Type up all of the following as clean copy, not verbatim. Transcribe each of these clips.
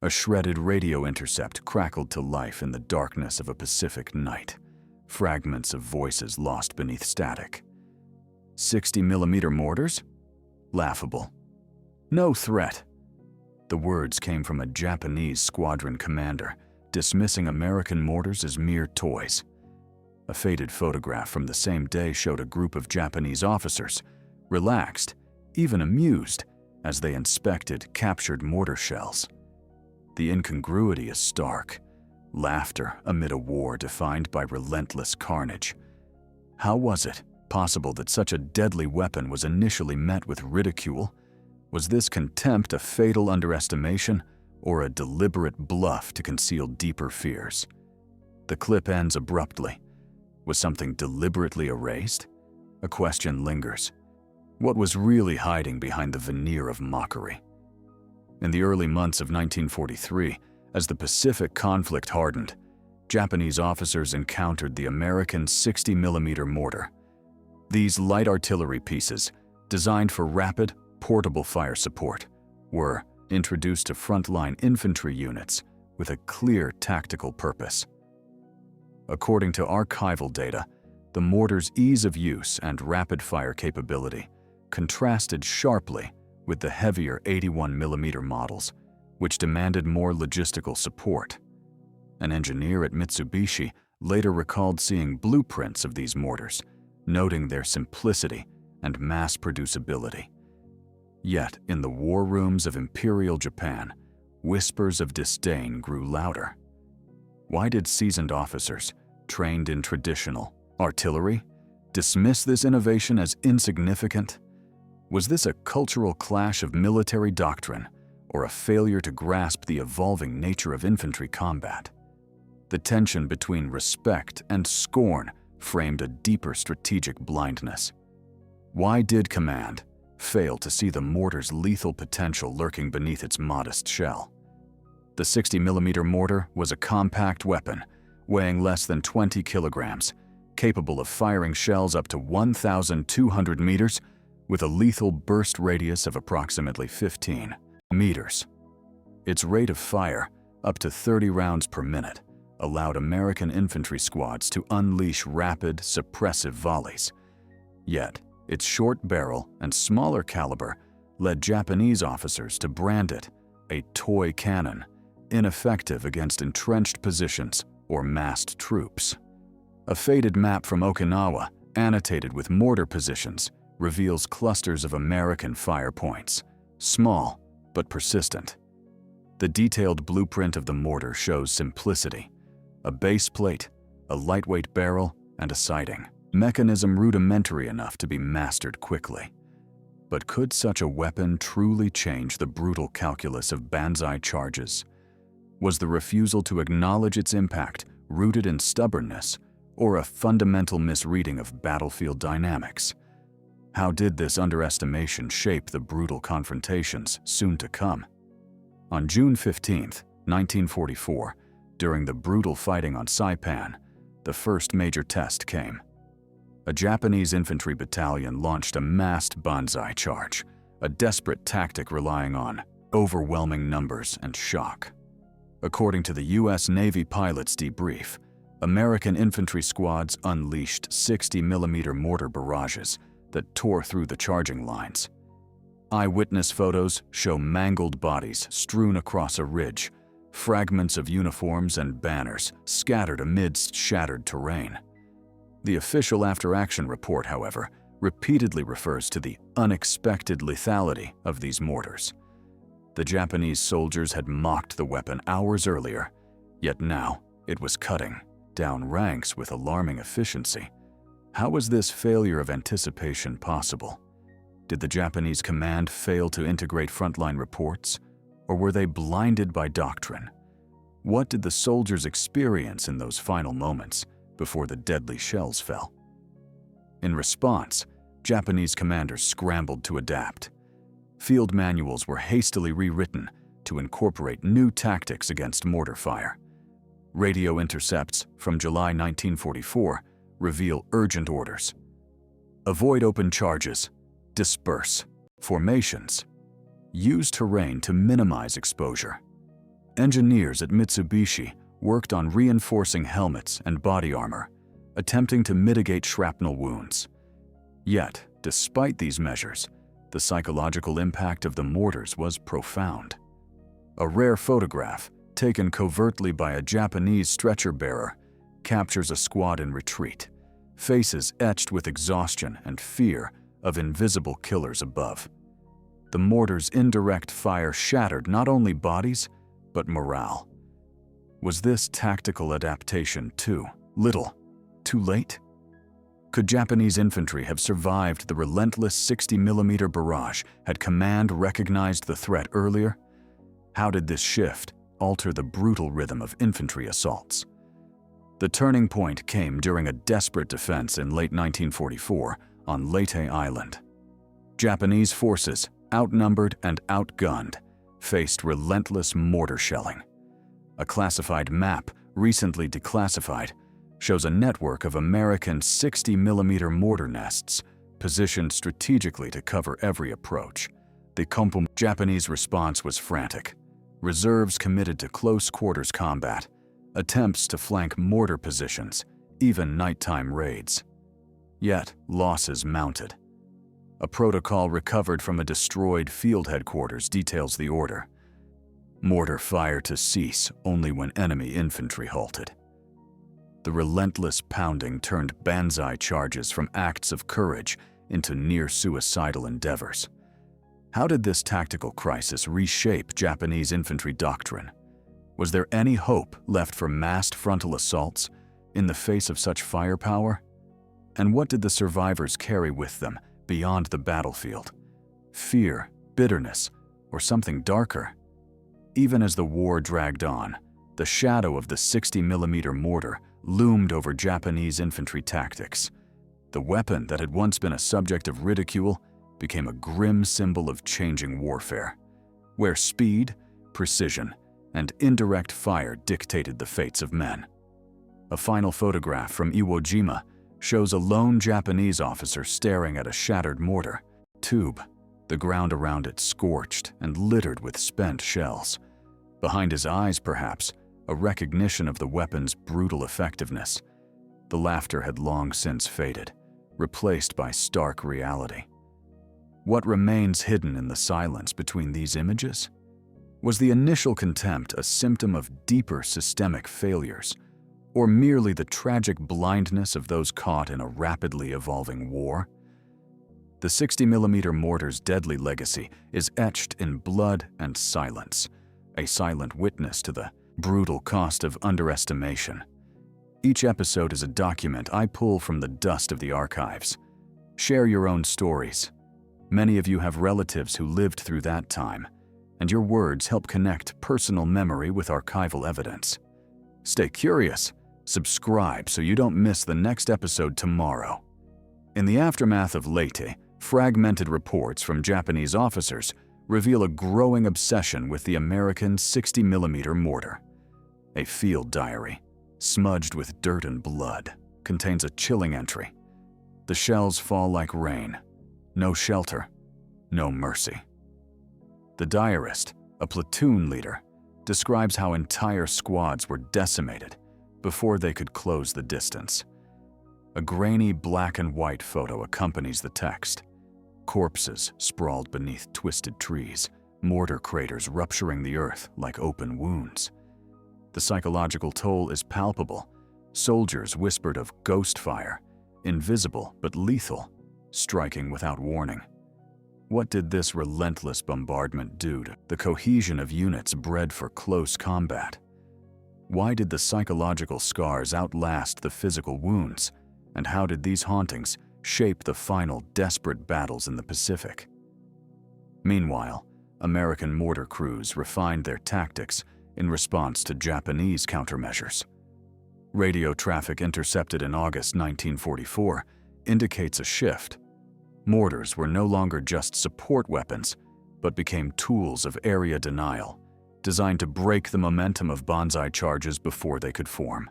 A shredded radio intercept crackled to life in the darkness of a Pacific night, fragments of voices lost beneath static. 60mm mortars? Laughable. No threat. The words came from a Japanese squadron commander, dismissing American mortars as mere toys. A faded photograph from the same day showed a group of Japanese officers, relaxed, even amused, as they inspected captured mortar shells. The incongruity is stark. Laughter amid a war defined by relentless carnage. How was it possible that such a deadly weapon was initially met with ridicule? Was this contempt a fatal underestimation or a deliberate bluff to conceal deeper fears? The clip ends abruptly. Was something deliberately erased? A question lingers. What was really hiding behind the veneer of mockery? In the early months of 1943, as the Pacific conflict hardened, Japanese officers encountered the American 60mm mortar. These light artillery pieces, designed for rapid, portable fire support, were introduced to frontline infantry units with a clear tactical purpose. According to archival data, the mortar's ease of use and rapid-fire capability contrasted sharply with the heavier 81mm models, which demanded more logistical support. An engineer at Mitsubishi later recalled seeing blueprints of these mortars, noting their simplicity and mass producibility. Yet, in the war rooms of Imperial Japan, whispers of disdain grew louder. Why did seasoned officers, trained in traditional artillery, dismiss this innovation as insignificant? Was this a cultural clash of military doctrine or a failure to grasp the evolving nature of infantry combat? The tension between respect and scorn framed a deeper strategic blindness. Why did command fail to see the mortar's lethal potential lurking beneath its modest shell? The 60mm mortar was a compact weapon, weighing less than 20 kilograms, capable of firing shells up to 1,200 meters with a lethal burst radius of approximately 15 meters. Its rate of fire, up to 30 rounds per minute, allowed American infantry squads to unleash rapid, suppressive volleys. Yet, its short barrel and smaller caliber led Japanese officers to brand it a toy cannon, ineffective against entrenched positions or massed troops. A faded map from Okinawa, annotated with mortar positions, reveals clusters of American fire points, small but persistent. The detailed blueprint of the mortar shows simplicity: a base plate, a lightweight barrel, and a sighting. Mechanism rudimentary enough to be mastered quickly. But could such a weapon truly change the brutal calculus of Banzai charges? Was the refusal to acknowledge its impact rooted in stubbornness or a fundamental misreading of battlefield dynamics? How did this underestimation shape the brutal confrontations soon to come? On June 15, 1944, during the brutal fighting on Saipan, the first major test came. A Japanese infantry battalion launched a massed banzai charge, a desperate tactic relying on overwhelming numbers and shock. According to the U.S. Navy pilot's debrief, American infantry squads unleashed 60mm mortar barrages that tore through the charging lines. Eyewitness photos show mangled bodies strewn across a ridge, fragments of uniforms and banners scattered amidst shattered terrain. The official after-action report, however, repeatedly refers to the unexpected lethality of these mortars. The Japanese soldiers had mocked the weapon hours earlier, yet now it was cutting down ranks with alarming efficiency. How was this failure of anticipation possible? Did the Japanese command fail to integrate frontline reports, or were they blinded by doctrine? What did the soldiers experience in those final moments before the deadly shells fell? In response, Japanese commanders scrambled to adapt. Field manuals were hastily rewritten to incorporate new tactics against mortar fire. Radio intercepts from July 1944 reveal urgent orders: avoid open charges, disperse formations, use terrain to minimize exposure. engineers at Mitsubishi worked on reinforcing helmets and body armor, attempting to mitigate shrapnel wounds. Yet, despite these measures, the psychological impact of the mortars was profound. A rare photograph, taken covertly by a Japanese stretcher-bearer, captures a squad in retreat, faces etched with exhaustion and fear of invisible killers above. The mortar's indirect fire shattered not only bodies, but morale. Was this tactical adaptation too little, too late? Could Japanese infantry have survived the relentless 60mm barrage had command recognized the threat earlier? How did this shift alter the brutal rhythm of infantry assaults? The turning point came during a desperate defense in late 1944 on Leyte Island. Japanese forces, outnumbered and outgunned, faced relentless mortar shelling. A classified map, recently declassified, shows a network of American 60mm mortar nests positioned strategically to cover every approach. The Japanese response was frantic. Reserves committed to close-quarters combat, attempts to flank mortar positions, even nighttime raids. Yet, losses mounted. A protocol recovered from a destroyed field headquarters details the order. Mortar fire to cease only when enemy infantry halted. The relentless pounding turned banzai charges from acts of courage into near-suicidal endeavors. How did this tactical crisis reshape Japanese infantry doctrine? Was there any hope left for massed frontal assaults in the face of such firepower? And what did the survivors carry with them beyond the battlefield? Fear, bitterness, or something darker? Even as the war dragged on, the shadow of the 60mm mortar loomed over Japanese infantry tactics. The weapon that had once been a subject of ridicule became a grim symbol of changing warfare, where speed, precision, and indirect fire dictated the fates of men. A final photograph from Iwo Jima shows a lone Japanese officer staring at a shattered mortar tube, the ground around it scorched and littered with spent shells. Behind his eyes, perhaps, a recognition of the weapon's brutal effectiveness. The laughter had long since faded, replaced by stark reality. What remains hidden in the silence between these images? Was the initial contempt a symptom of deeper systemic failures, or merely the tragic blindness of those caught in a rapidly evolving war? The 60mm mortar's deadly legacy is etched in blood and silence, a silent witness to the brutal cost of underestimation. Each episode is a document I pull from the dust of the archives. Share your own stories. Many of you have relatives who lived through that time, and your words help connect personal memory with archival evidence. Stay curious. Subscribe so you don't miss the next episode tomorrow. In the aftermath of Leyte, fragmented reports from Japanese officers reveal a growing obsession with the American 60mm mortar. A field diary, smudged with dirt and blood, contains a chilling entry. The shells fall like rain. No shelter, no mercy. The diarist, a platoon leader, describes how entire squads were decimated before they could close the distance. A grainy black and white photo accompanies the text. Corpses sprawled beneath twisted trees, mortar craters rupturing the earth like open wounds. The psychological toll is palpable. Soldiers whispered of ghost fire, invisible but lethal, striking without warning. What did this relentless bombardment do to the cohesion of units bred for close combat? Why did the psychological scars outlast the physical wounds, and how did these hauntings shape the final desperate battles in the Pacific? Meanwhile, American mortar crews refined their tactics in response to Japanese countermeasures. Radio traffic intercepted in August 1944 indicates a shift. Mortars were no longer just support weapons, but became tools of area denial, designed to break the momentum of banzai charges before they could form.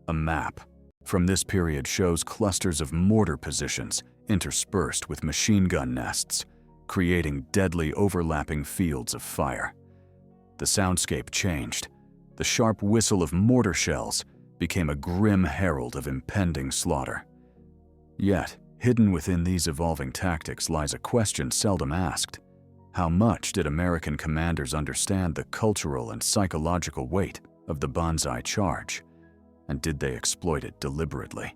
A map from this period shows clusters of mortar positions interspersed with machine gun nests, creating deadly overlapping fields of fire. The soundscape changed. The sharp whistle of mortar shells became a grim herald of impending slaughter. Yet, hidden within these evolving tactics lies a question seldom asked. How much did American commanders understand the cultural and psychological weight of the Banzai Charge, and did they exploit it deliberately?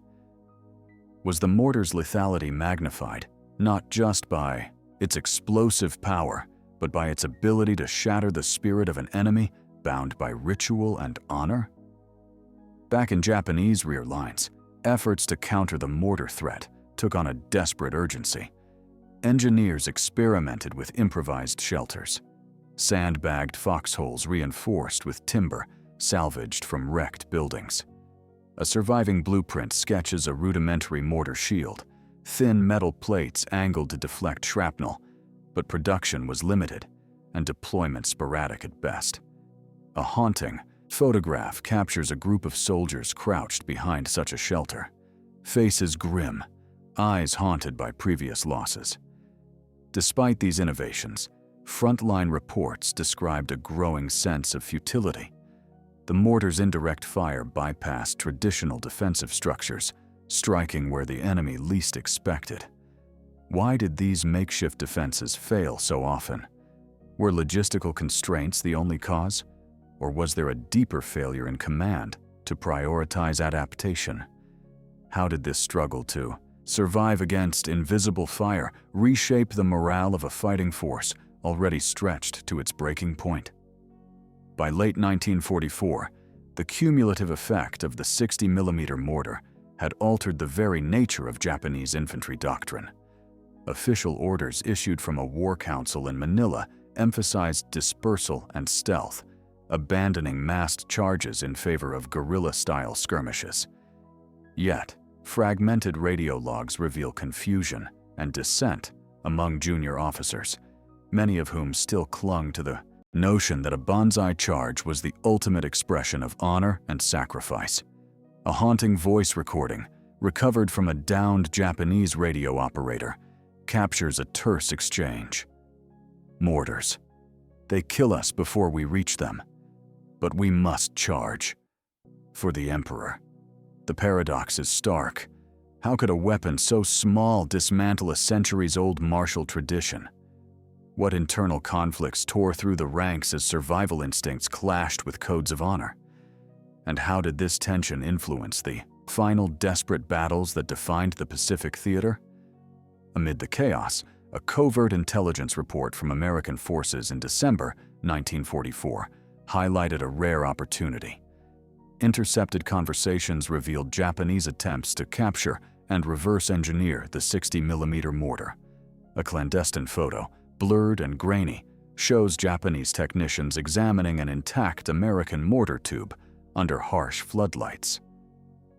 Was the mortar's lethality magnified, not just by its explosive power, but by its ability to shatter the spirit of an enemy bound by ritual and honor? Back in Japanese rear lines, efforts to counter the mortar threat took on a desperate urgency. Engineers experimented with improvised shelters, sandbagged foxholes reinforced with timber salvaged from wrecked buildings. A surviving blueprint sketches a rudimentary mortar shield, thin metal plates angled to deflect shrapnel, but production was limited and deployment sporadic at best. A haunting photograph captures a group of soldiers crouched behind such a shelter, faces grim, eyes haunted by previous losses. Despite these innovations, frontline reports described a growing sense of futility. The mortar's indirect fire bypassed traditional defensive structures, striking where the enemy least expected. Why did these makeshift defenses fail so often? Were logistical constraints the only cause? Or was there a deeper failure in command to prioritize adaptation? How did this struggle to survive against invisible fire reshape the morale of a fighting force already stretched to its breaking point? By late 1944, the cumulative effect of the 60mm mortar had altered the very nature of Japanese infantry doctrine. Official orders issued from a war council in Manila emphasized dispersal and stealth, abandoning massed charges in favor of guerrilla-style skirmishes. Yet, fragmented radio logs reveal confusion and dissent among junior officers, many of whom still clung to the notion that a Banzai Charge was the ultimate expression of honor and sacrifice. A haunting voice recording, recovered from a downed Japanese radio operator, captures a terse exchange. Mortars. They kill us before we reach them, but we must charge. For the Emperor. The paradox is stark. How could a weapon so small dismantle a centuries-old martial tradition? What internal conflicts tore through the ranks as survival instincts clashed with codes of honor? And how did this tension influence the final desperate battles that defined the Pacific Theater? Amid the chaos, a covert intelligence report from American forces in December 1944 highlighted a rare opportunity. Intercepted conversations revealed Japanese attempts to capture and reverse engineer the 60mm mortar. A clandestine photo, blurred and grainy, shows Japanese technicians examining an intact American mortar tube under harsh floodlights.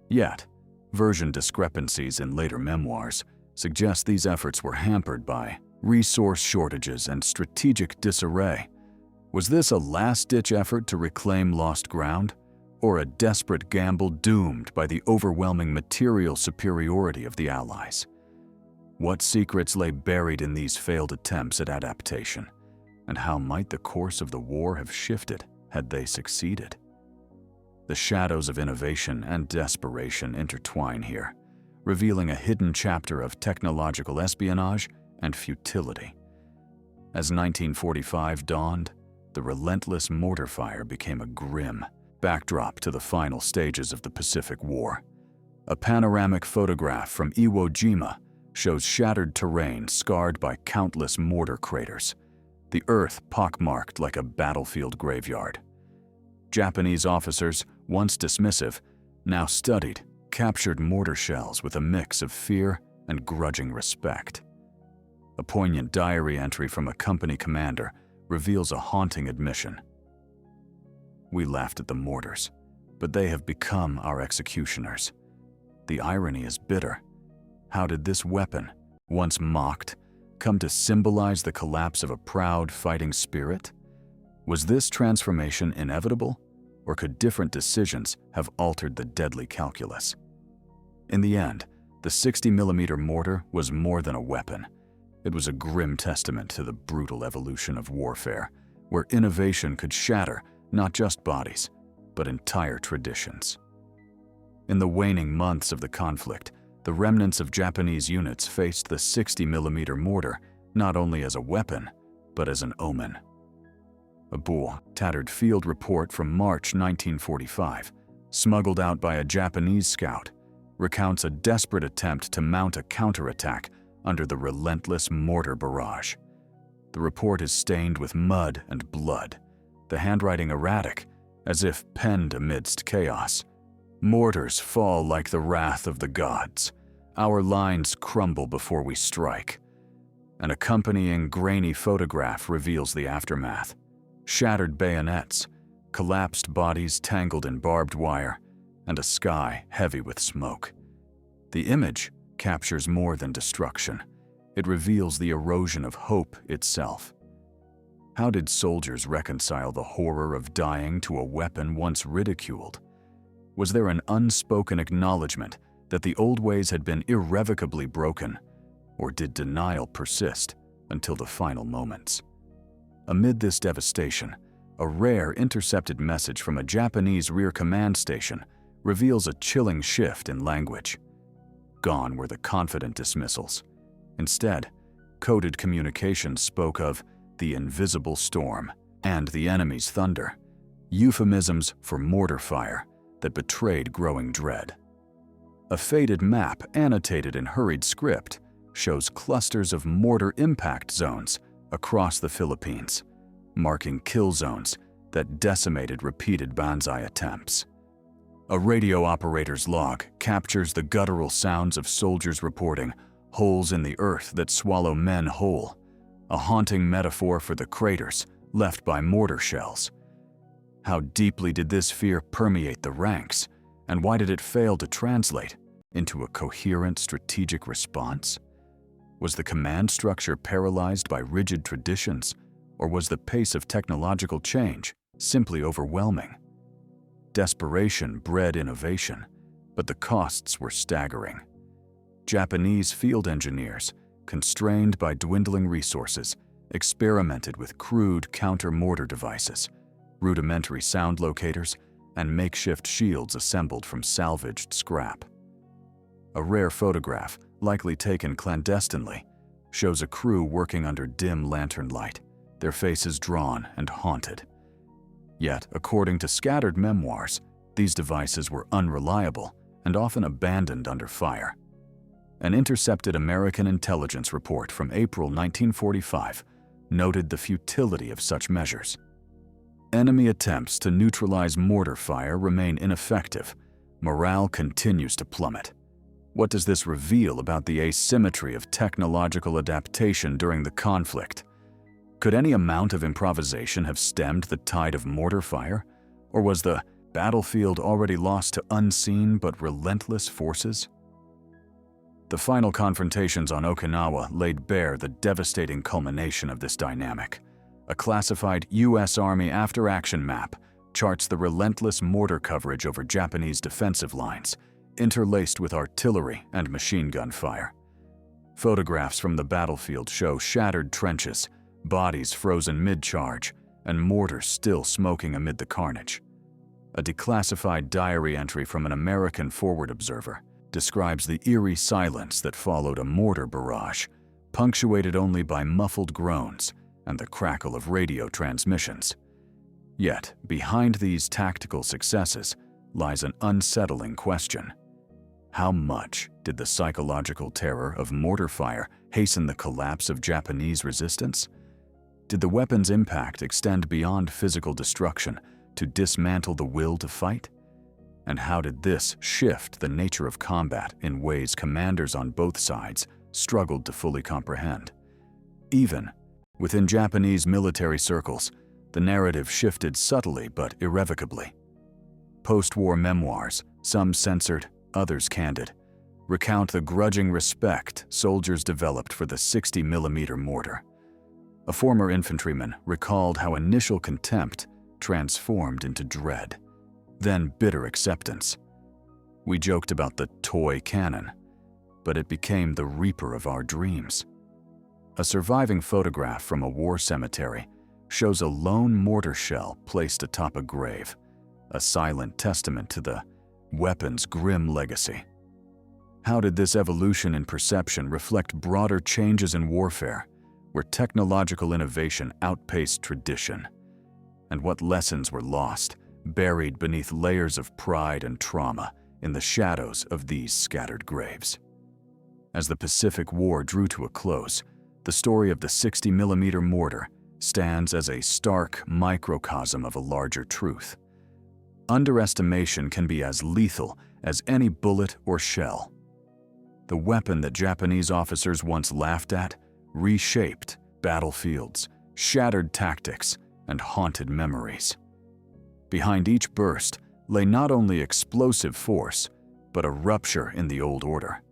Yet, version discrepancies in later memoirs suggest these efforts were hampered by resource shortages and strategic disarray. Was this a last-ditch effort to reclaim lost ground, or a desperate gamble doomed by the overwhelming material superiority of the Allies? What secrets lay buried in these failed attempts at adaptation, and how might the course of the war have shifted had they succeeded? The shadows of innovation and desperation intertwine here, revealing a hidden chapter of technological espionage and futility. As 1945 dawned, the relentless mortar fire became a grim backdrop to the final stages of the Pacific War. A panoramic photograph from Iwo Jima shows shattered terrain scarred by countless mortar craters, the earth pockmarked like a battlefield graveyard. Japanese officers, once dismissive, now studied captured mortar shells with a mix of fear and grudging respect. A poignant diary entry from a company commander reveals a haunting admission. We laughed at the mortars, but they have become our executioners. The irony is bitter. How did this weapon, once mocked, come to symbolize the collapse of a proud fighting spirit? Was this transformation inevitable, or could different decisions have altered the deadly calculus? In the end, the 60mm mortar was more than a weapon. It was a grim testament to the brutal evolution of warfare, where innovation could shatter not just bodies, but entire traditions. In the waning months of the conflict, the remnants of Japanese units faced the 60mm mortar not only as a weapon, but as an omen. A tattered field report from March 1945, smuggled out by a Japanese scout, recounts a desperate attempt to mount a counterattack under the relentless mortar barrage. The report is stained with mud and blood, the handwriting erratic, as if penned amidst chaos. Mortars fall like the wrath of the gods. Our lines crumble before we strike. An accompanying grainy photograph reveals the aftermath. Shattered bayonets, collapsed bodies tangled in barbed wire, and a sky heavy with smoke. The image captures more than destruction. It reveals the erosion of hope itself. How did soldiers reconcile the horror of dying to a weapon once ridiculed? Was there an unspoken acknowledgement that the old ways had been irrevocably broken, or did denial persist until the final moments? Amid this devastation, a rare intercepted message from a Japanese rear command station reveals a chilling shift in language. Gone were the confident dismissals. Instead, coded communications spoke of the invisible storm and the enemy's thunder, euphemisms for mortar fire that betrayed growing dread. A faded map annotated in hurried script shows clusters of mortar impact zones across the Philippines, marking kill zones that decimated repeated banzai attempts. A radio operator's log captures the guttural sounds of soldiers reporting holes in the earth that swallow men whole, a haunting metaphor for the craters left by mortar shells. How deeply did this fear permeate the ranks, and why did it fail to translate into a coherent strategic response? Was the command structure paralyzed by rigid traditions, or was the pace of technological change simply overwhelming? Desperation bred innovation, but the costs were staggering. Japanese field engineers, constrained by dwindling resources, experimented with crude counter-mortar devices, rudimentary sound locators, and makeshift shields assembled from salvaged scrap. A rare photograph, likely taken clandestinely, shows a crew working under dim lantern light, their faces drawn and haunted. Yet, according to scattered memoirs, these devices were unreliable and often abandoned under fire. An intercepted American intelligence report from April 1945 noted the futility of such measures. Enemy attempts to neutralize mortar fire remain ineffective. Morale continues to plummet. What does this reveal about the asymmetry of technological adaptation during the conflict? Could any amount of improvisation have stemmed the tide of mortar fire? Or was the battlefield already lost to unseen but relentless forces? The final confrontations on Okinawa laid bare the devastating culmination of this dynamic. A classified U.S. Army after-action map charts the relentless mortar coverage over Japanese defensive lines, interlaced with artillery and machine gun fire. Photographs from the battlefield show shattered trenches, bodies frozen mid-charge, and mortars still smoking amid the carnage. A declassified diary entry from an American forward observer describes the eerie silence that followed a mortar barrage, punctuated only by muffled groans and the crackle of radio transmissions. Yet, behind these tactical successes lies an unsettling question. How much did the psychological terror of mortar fire hasten the collapse of Japanese resistance? Did the weapon's impact extend beyond physical destruction to dismantle the will to fight? And how did this shift the nature of combat in ways commanders on both sides struggled to fully comprehend? Even within Japanese military circles, the narrative shifted subtly but irrevocably. Post-war memoirs, some censored, others candid, recount the grudging respect soldiers developed for the 60mm mortar. A former infantryman recalled how initial contempt transformed into dread, then bitter acceptance. We joked about the toy cannon, but it became the reaper of our dreams. A surviving photograph from a war cemetery shows a lone mortar shell placed atop a grave, a silent testament to the weapon's grim legacy. How did this evolution in perception reflect broader changes in warfare, where technological innovation outpaced tradition? And what lessons were lost, buried beneath layers of pride and trauma in the shadows of these scattered graves? As the Pacific War drew to a close, the story of the 60mm mortar stands as a stark microcosm of a larger truth. Underestimation can be as lethal as any bullet or shell. The weapon that Japanese officers once laughed at reshaped battlefields, shattered tactics, and haunted memories. Behind each burst lay not only explosive force, but a rupture in the old order,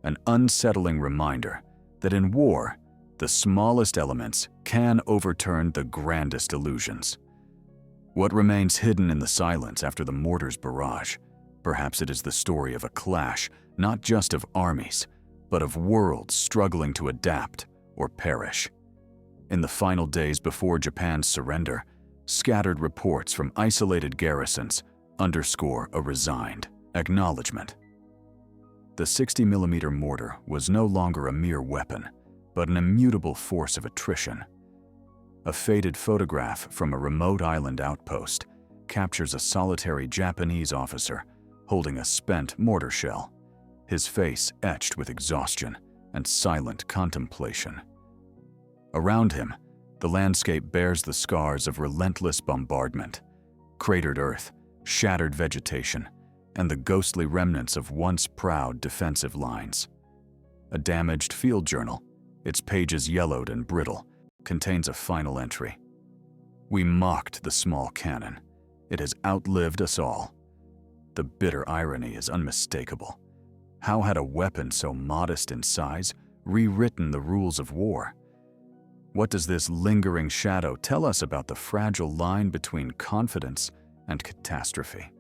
an unsettling reminder that in war, the smallest elements can overturn the grandest illusions. What remains hidden in the silence after the mortar's barrage? Perhaps it is the story of a clash, not just of armies, but of worlds struggling to adapt or perish. In the final days before Japan's surrender, scattered reports from isolated garrisons underscore a resigned acknowledgement. The 60mm mortar was no longer a mere weapon, but an immutable force of attrition. A faded photograph from a remote island outpost captures a solitary Japanese officer holding a spent mortar shell, his face etched with exhaustion and silent contemplation. Around him, the landscape bears the scars of relentless bombardment, cratered earth, shattered vegetation, and the ghostly remnants of once proud defensive lines. A damaged field journal, its pages yellowed and brittle, contains a final entry. "We mocked the small cannon. It has outlived us all." The bitter irony is unmistakable. How had a weapon so modest in size rewritten the rules of war? What does this lingering shadow tell us about the fragile line between confidence and catastrophe?